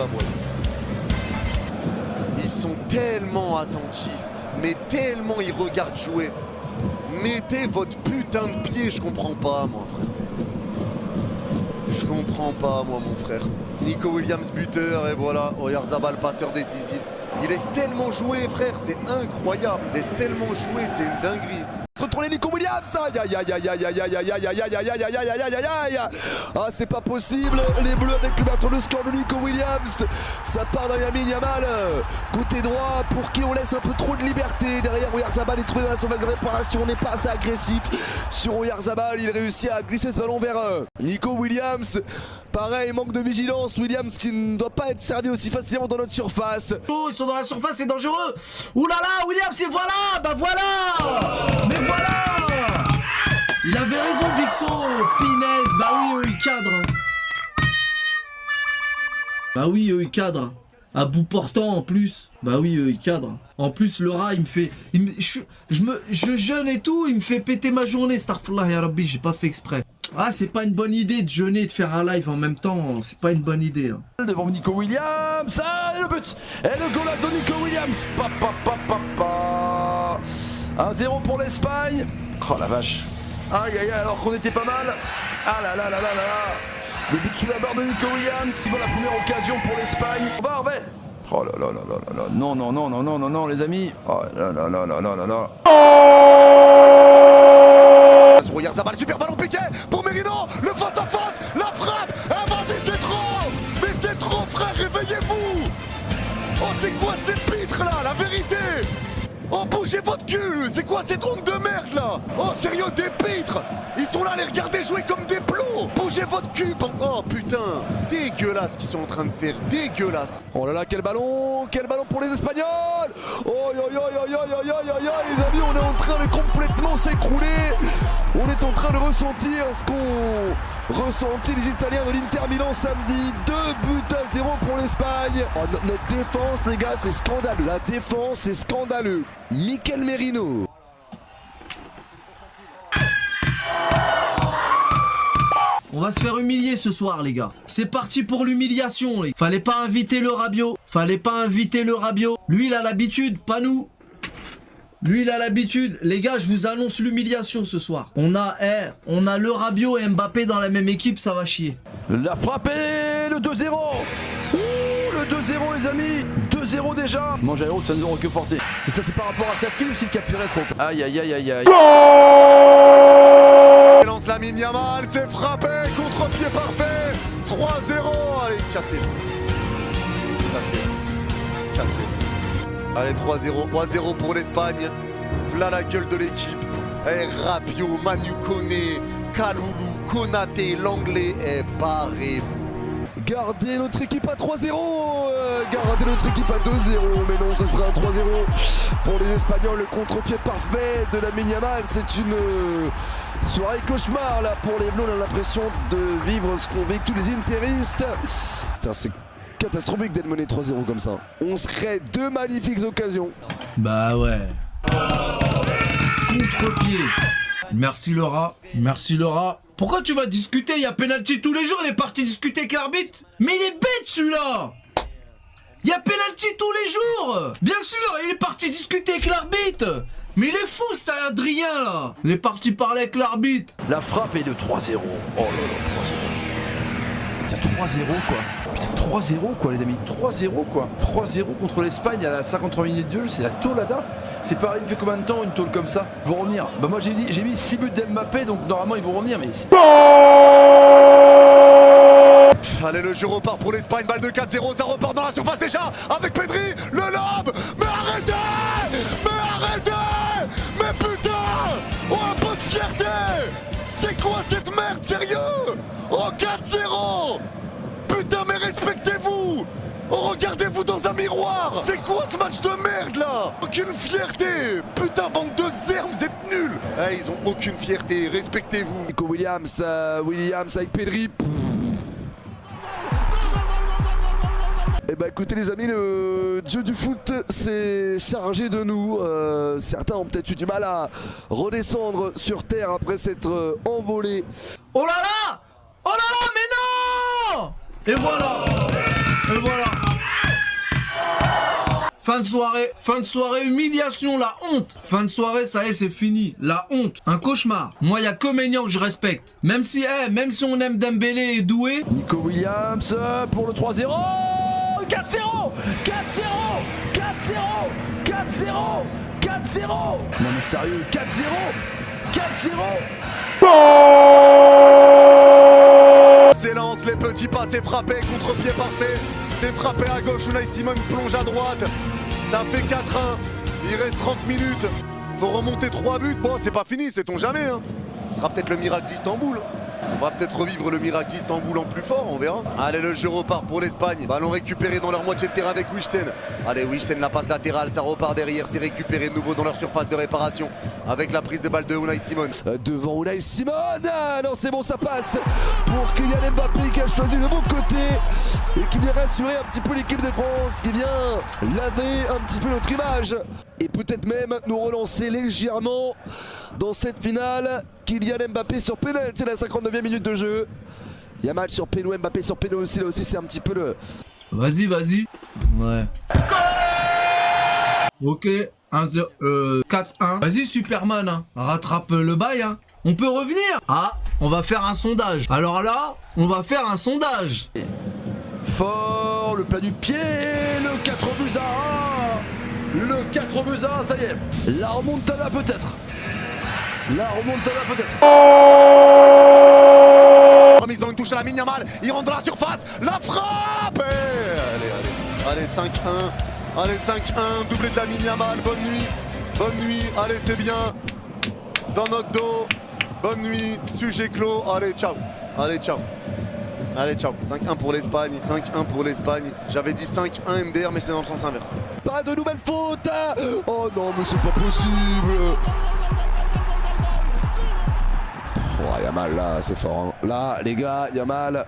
bah voilà. Ils sont tellement attentistes, mais tellement ils regardent jouer. Mettez votre putain de pied, je comprends pas moi frère. Je comprends pas moi mon frère. Nico Williams buteur et voilà, Oyarzabal passeur décisif. Il laisse tellement jouer frère, c'est incroyable. Il laisse tellement jouer, c'est une dinguerie. Retourner Nico Williams, aïe aïe aïe aïe aïe aïe aïe aïe aïe aïe aïe aïe aïe aïe aïe aïe aïe. Ah c'est pas possible, les bleus avec le bâton de score de Nico Williams. Ça part d'un Lamine Yamal, côté droit pour qui on laisse un peu trop de liberté. Derrière Oyarzabal est trouvé dans la surface de réparation, on n'est pas assez agressif. Sur Oyarzabal, il réussit à glisser ce ballon vers Nico Williams. Pareil, manque de vigilance, Williams qui ne doit pas être servi aussi facilement dans notre surface. Oh, ils sont dans la surface, c'est dangereux. Ouh là là, Williams, et voilà, bah voilà. Mais voilà. Il avait raison, Bixo, Pinaise, bah oui, eux, ils cadrent. Bah oui, eux, ils cadrent. À bout portant en plus. Bah oui, il cadre. En plus, le rat, il me fait... Je jeûne et tout, il me fait péter ma journée. Starfallah ya Rabbi, j'ai pas fait exprès. Ah, c'est pas une bonne idée de jeûner et de faire un live en même temps. C'est pas une bonne idée. Hein. Devant Nico Williams, ah, et le but. Et le golazo Nico Williams. 1-0 pour l'Espagne. Oh la vache. Aïe aïe aïe, alors qu'on était pas mal. Ah là là là là là là. Le but sous la barre de Nico Williams. C'est bon, la première occasion pour l'Espagne. On va. Oh là là là là là là. Non, non, non, non, non, non, non, les amis. Oh là là là là là là là. Oyarzabal, super ballon piqué pour Merino. Le face à face, la frappe. Ah vas-y, c'est trop. Mais c'est trop, frère, réveillez-vous. Oh, c'est quoi ces pitres là, la vérité. Oh, bougez votre cul. C'est quoi ces troncs de merde là. Oh, sérieux, des pitres. Ils sont là à les regarder jouer comme des plots. Bougez votre cul. Oh putain, dégueulasse ce qu'ils sont en train de faire, dégueulasse. Oh là là, quel ballon pour les Espagnols. Oh yo yo yo yo yo yo yo yo, les amis, on est en train de complètement s'écrouler. On est en train de ressentir ce qu'ont ressenti les Italiens de l'Inter Milan samedi. 2-0 pour l'Espagne. Oh, notre défense, les gars, c'est scandaleux. La défense, c'est scandaleux. Mikel Merino. On va se faire humilier ce soir, les gars. C'est parti pour l'humiliation, les gars. Fallait pas inviter le Rabiot. Lui, il a l'habitude, pas nous. Lui, il a l'habitude. Les gars, je vous annonce l'humiliation ce soir. On a le Rabiot et Mbappé dans la même équipe, ça va chier. La frappée, le 2-0. Ouh, le 2-0, les amis. 2-0 déjà. Mange aéro, ça ne nous que porter. Et ça, c'est par rapport à sa fille aussi, le Cap Ferret, je crois. Aïe, aïe, aïe, aïe, aïe. Lance Lamine Yamal, c'est frappé, contre-pied parfait. 3-0, allez, cassez. Allez, 3-0. 3-0 pour l'Espagne. V'là la gueule de l'équipe. Et Rabiot, Manu Koné, Kaloulou, Konaté, l'anglais. Et barrez-vous. Gardez notre équipe à 3-0. Gardez notre équipe à 2-0. Mais non, ce sera un 3-0 pour les Espagnols. Le contre-pied parfait de Lamine Yamal. C'est une soirée cauchemar là pour les Bleus. On a l'impression de vivre ce qu'ont vécu les interistes. Putain, c'est catastrophique d'être mené 3-0 comme ça. On se crée deux magnifiques occasions. Bah ouais. Contre-pied. Merci Laura. Pourquoi tu vas discuter? Il y a penalty tous les jours, il est parti discuter avec l'arbitre. Mais il est bête celui-là. Il y a penalty tous les jours. Bien sûr, il est parti discuter avec l'arbitre. Mais il est fou, c'est un Adrien là. Il est parti parler avec l'arbitre. La frappe est de 3-0. Oh là là, 3-0. Putain, 3-0 quoi. Putain, 3-0 quoi les amis. 3-0 quoi. 3-0 contre l'Espagne à la 53 minutes de jeu, c'est la tolada. C'est pareil depuis combien de temps une tôle comme ça? Ils vont revenir. Bah moi j'ai mis 6 buts d'Mbappé, donc normalement ils vont revenir, mais... Allez, le jeu repart pour l'Espagne, balle de 4-0, ça repart dans la surface déjà avec Pedri, le lob. Mais arrêtez. Mais putain. Oh, un peu de fierté. C'est quoi cette merde, sérieux? Oh, 4-0. Putain, mais respectez-vous. Oh, regardez-vous dans un miroir. C'est quoi ce match de merde là? Aucune fierté. Putain, bande de zermes, vous êtes nuls. Eh, ils ont aucune fierté, respectez-vous. Nico Williams, avec Pedri. Eh bah écoutez les amis, le dieu du foot s'est chargé de nous. Certains ont peut-être eu du mal à redescendre sur terre après s'être envolés. Oh là là, mais non. Et voilà. Et voilà. Fin de soirée, humiliation, la honte. Fin de soirée, ça y est, c'est fini. La honte, un cauchemar. Moi, y a que Maignan que je respecte. Même si on aime Dembélé et Doué. Nico Williams pour le 3-0. 4-0. 4-0. 4-0. 4-0. 4-0. Non mais sérieux, 4-0. 4-0. S'élance, les petits pas, c'est frappé, contre-pied parfait. C'est frappé à gauche, Unai Simon plonge à droite. Ça fait 4-1, il reste 30 minutes. Faut remonter 3 buts. Bon, c'est pas fini, sait-on jamais. Hein. Ce sera peut-être le miracle d'Istanbul. On va peut-être revivre le miracle d'Istanbul en plus fort, on verra. Allez, le jeu repart pour l'Espagne. Ballon récupéré dans leur moitié de terrain avec Wissem. Allez, Wissem, la passe latérale, ça repart derrière. C'est récupéré de nouveau dans leur surface de réparation avec la prise de balle de Unai Simon. Devant Unai Simon. Ah non, c'est bon, ça passe pour Kylian Mbappé qui a choisi le bon côté et qui vient rassurer un petit peu l'équipe de France, qui vient laver un petit peu notre image et peut-être même nous relancer légèrement dans cette finale. Kylian Mbappé sur pénalty, la 59e minute de jeu. Yamal sur péno, Mbappé sur péno aussi, là aussi c'est un petit peu le... Vas-y. Ouais. Ok, 4-1. Vas-y Superman, hein. Rattrape le bail, hein. On peut revenir. Ah, on va faire un sondage. Alors là, on va faire un sondage. Fort, le plat du pied, le 4 buts à 1. Le 4 buts à 1, ça y est. La remontada peut-être. Remise dans une touche à la Yamal, il rentre dans la surface, la frappe et... Allez, 5-1, allez 5-1, doublé de la Yamal, bonne nuit, allez c'est bien, dans notre dos, bonne nuit, sujet clos, allez ciao, 5-1 pour l'Espagne, j'avais dit 5-1 MDR mais c'est dans le sens inverse. Pas de nouvelle faute. Oh non mais c'est pas possible. Oh, Yamal là c'est fort hein. Là les gars, Yamal.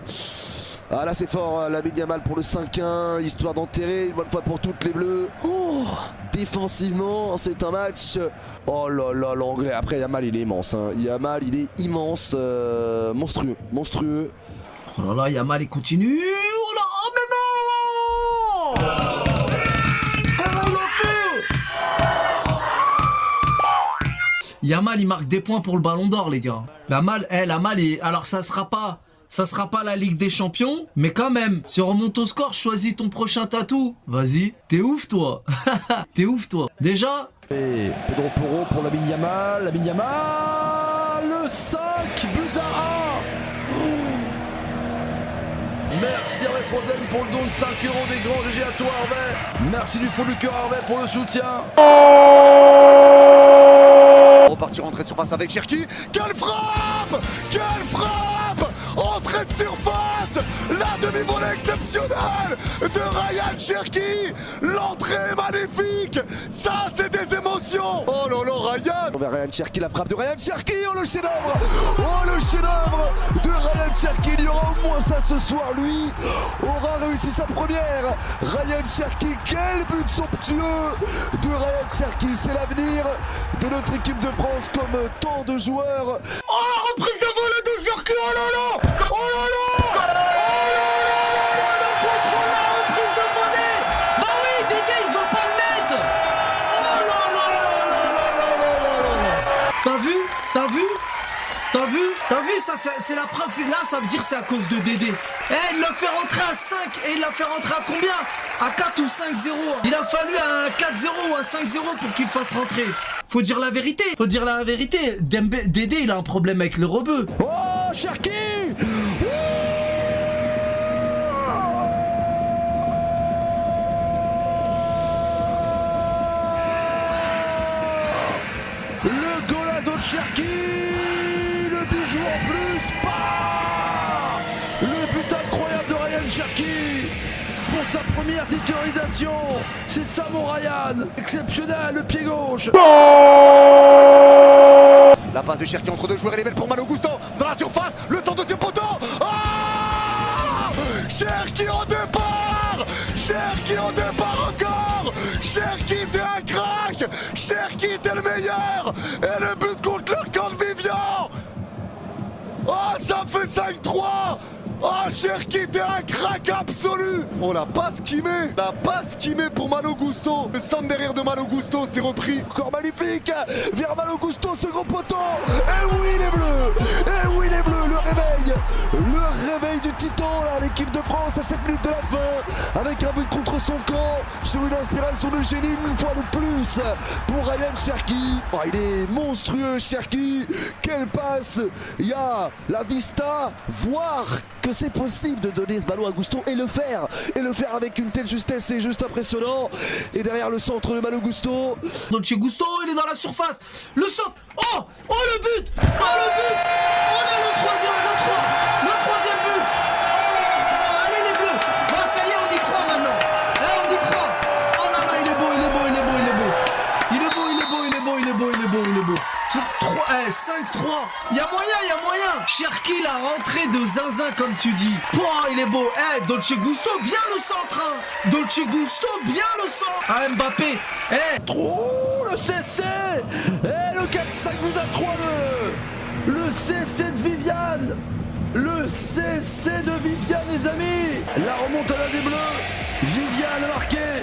Ah là c'est fort, Lamine Yamal pour le 5-1, histoire d'enterrer une bonne fois pour toutes les bleus. Oh, défensivement c'est un match. Oh là là l'anglais, après Yamal il est immense hein. Yamal il est immense, monstrueux. Oh là là, Yamal il continue. Oh là, mais non. Comment il a fait? Yamal il marque des points pour le Ballon d'Or les gars. Yamal est... Alors ça sera pas la Ligue des Champions, mais quand même, si on remonte au score, choisis ton prochain tatou. Vas-y, t'es ouf toi. Déjà. Et Pedro Porro pour Lamine Yamal, le 5 buts à 1. Merci Hervé Frozen pour le don de 5 € des grands GG à toi Hervé. Merci du fond du cœur Hervé pour le soutien. Repartir entrée de surface avec Cherki. Quelle frappe! Entrée de surface! La demi-volée exceptionnelle de Ryan Cherki! L'entrée est magnifique! Ça, c'est des émotions! Oh là là, Ryan! On va Ryan Cherki, la frappe de Ryan Cherki! Oh le chef-d'œuvre! De Ryan Cherki! Il y aura au moins ça ce soir, lui! Aura réussi sa première! Ryan Cherki, quel but somptueux de Ryan Cherki! C'est l'avenir de notre équipe de France comme tant de joueurs! Oh la reprise de volée de Cherki! Oh là là! Le contrôle, la reprise de volée! Bah oui, Dédé, il veut pas le mettre! Oh là là là là. T'as vu? Ça, c'est la preuve. Là, ça veut dire que c'est à cause de Dédé. Il l'a fait rentrer à 5. Et il l'a fait rentrer à combien? À 4 ou 5-0. Il a fallu un 4-0 ou un 5-0 pour qu'il fasse rentrer. Faut dire la vérité. Dédé, il a un problème avec le rebeu. Oh, Cherki! Le golazo de Cherki! Le bijou en plus! Le but incroyable de Ryan Cherki! Pour sa première titularisation! C'est ça mon Ryan! Exceptionnel, le pied gauche! La passe de Cherki entre deux joueurs, elle est belle pour Malo Gusto dans la surface, le centre deuxième poteau. Cherki au départ encore. Cherki t'es un crack. Cherki t'es le meilleur. Et le but contre leur camp de Vivian. Oh, ça fait 5-3. Oh, Cherki, t'es un crack absolu. Oh, la passe qu'il met. La passe qu'il met pour Malo Gusto. Le centre derrière de Malo Gusto, c'est repris. Encore magnifique vers Malo Gusto, second poteau. Et oui les bleus. Et oui les bleus, le réveil. Le réveil du titan là, l'équipe de France à 7 minutes de la fin. Avec un but contre son camp. Sur une inspiration de génie une fois de plus. Pour Ryan Cherki. Oh, il est monstrueux Cherki. Quelle passe. Il y a la vista. Voir que c'est possible de donner ce ballon à Gusto et le faire avec une telle justesse, c'est juste impressionnant. Et derrière le centre de Malo Gusto. Dolce Gusto, il est dans la surface. Le centre. Oh, oh le but. Oh le but. On a le troisième but. Oh là là là là. Allez les bleus. Bon, ça y est, on y croit maintenant. On y croit. Oh là là, il est beau. Il est beau. 5-3. Il y a moyen. Cherki, la rentrée de zinzin, comme tu dis. Pouah, il est beau. Dolce Gusto, bien le centre. Dolce Gusto, bien le centre. Ah, Mbappé. Trop le CC. Et le 4-5 nous a 3 le CC de Viviane. Le CC de Viviane, les amis. La remontada des Bleus. Viviane a marqué.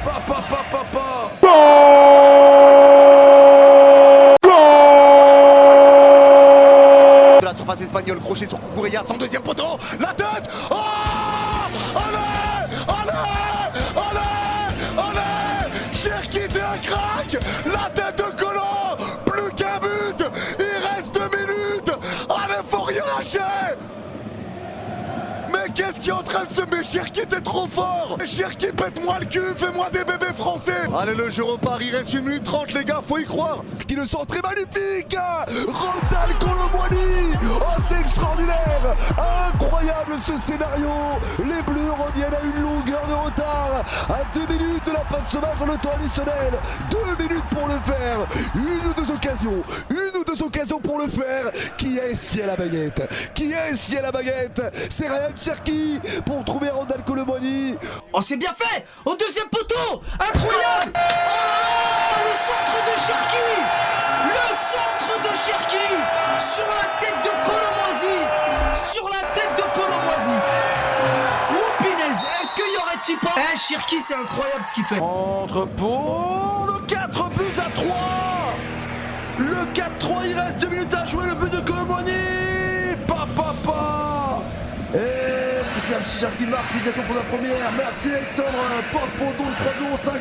Papa. De la surface espagnole, crochet sur Cucurella, son deuxième poteau, la tête. Oh, allez, Cherki, t'es un crack. La tête de Collin, plus qu'un but, il reste 2 minutes. Allez, faut rien lâcher. Mais qu'est-ce qui est en train de se... Mais Cherki, t'es trop fort. Cherki, pète-moi le cul, fais-moi des bébés français. Allez, le jeu repart, il reste 1 minute 30, les gars, faut y croire. Qui le sent très magnifique. Randal Colomboigny. Oh, c'est extraordinaire. Incroyable ce scénario. Les Bleus reviennent à une longueur de retard. À 2 minutes de la fin de ce match dans le temps additionnel. 2 minutes pour le faire. Une ou deux occasions pour le faire. Qui est-ce à la baguette? C'est Ryan Cherki pour trouver Randal Colomboigny. Oh, c'est bien fait. Au deuxième poteau. Incroyable. Oh là là, le centre de Cherki. Sur la tête de Colomoisy. Oh, punaise. Est-ce qu'il y aurait Tipa? Cherki, c'est incroyable ce qu'il fait. Entre pour le 4 buts à 3. Le 4-3, il reste 2 minutes à jouer. Le but de Colomboigny. Et c'est Cherki marque, félicitations pour la première. Merci Alexandre, porte pour don, 3,50 €.